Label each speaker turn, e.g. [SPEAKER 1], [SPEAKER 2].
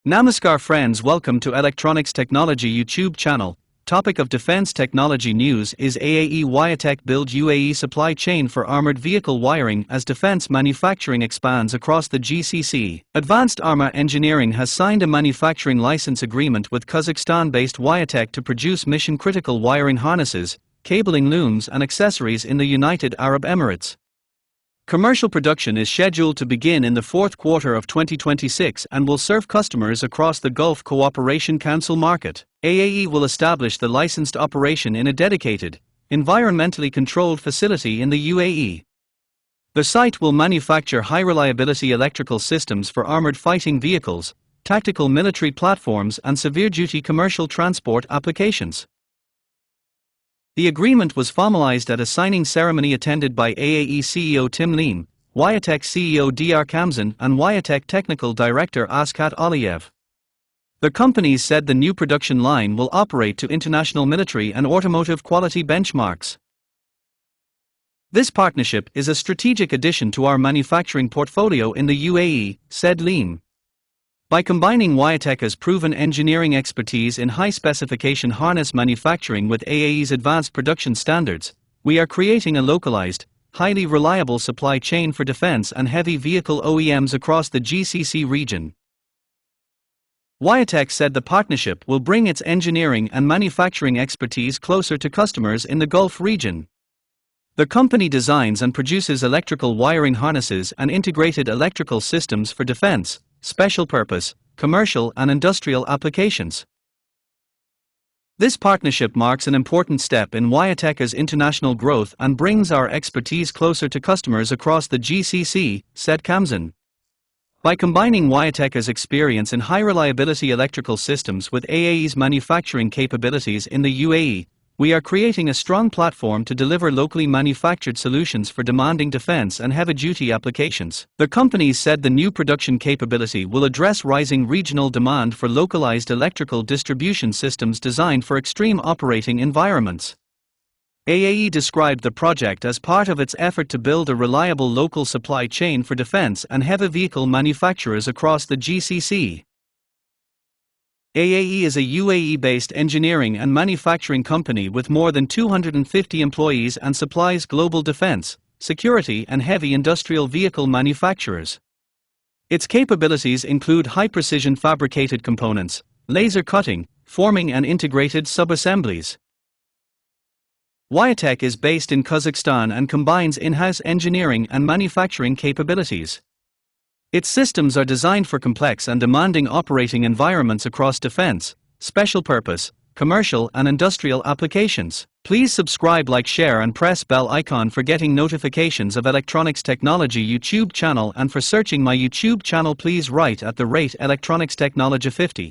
[SPEAKER 1] Namaskar friends, welcome to Electronics Technology YouTube channel. Topic of Defense Technology News is AAE WireTech build UAE supply chain for armored vehicle wiring as defense manufacturing expands across the GCC. Advanced Armor Engineering has signed a manufacturing license agreement with Kazakhstan-based WireTech to produce mission-critical wiring harnesses, cabling looms and accessories in the United Arab Emirates. Commercial production is scheduled to begin in the fourth quarter of 2026 and will serve customers across the Gulf Cooperation Council market. AAE will establish the licensed operation in a dedicated, environmentally controlled facility in the UAE. The site will manufacture high-reliability electrical systems for armored fighting vehicles, tactical military platforms and severe-duty commercial transport applications. The agreement was formalized at a signing ceremony attended by AAE CEO Tim Leem, WireTech CEO Dr. Kamzan and WireTech Technical Director Askat Aliyev. The companies said the new production line will operate to international military and automotive quality benchmarks. This partnership is a strategic addition to our manufacturing portfolio in the UAE, said Leem. By combining WireTech's proven engineering expertise in high-specification harness manufacturing with AAE's advanced production standards, we are creating a localized, highly reliable supply chain for defense and heavy vehicle OEMs across the GCC region. WireTech said the partnership will bring its engineering and manufacturing expertise closer to customers in the Gulf region. The company designs and produces electrical wiring harnesses and integrated electrical systems for defense, special purpose, commercial and industrial applications. This partnership marks an important step in WireTech's international growth and brings our expertise closer to customers across the GCC, said Kamzan. By combining WireTech's experience in high-reliability electrical systems with AAE's manufacturing capabilities in the UAE, we are creating a strong platform to deliver locally manufactured solutions for demanding defense and heavy-duty applications. The companies said the new production capability will address rising regional demand for localized electrical distribution systems designed for extreme operating environments. AAE described the project as part of its effort to build a reliable local supply chain for defense and heavy vehicle manufacturers across the GCC. AAE is a UAE-based engineering and manufacturing company with more than 250 employees and supplies global defense, security and heavy industrial vehicle manufacturers. Its capabilities include high-precision fabricated components, laser cutting, forming and integrated sub-assemblies. WireTech is based in Kazakhstan and combines in-house engineering and manufacturing capabilities. Its systems are designed for complex and demanding operating environments across defense, special purpose, commercial and industrial applications. Please subscribe, like, share and press bell icon for getting notifications of Electronics Technology YouTube channel, and for searching my YouTube channel please write @Electronics Technology 50.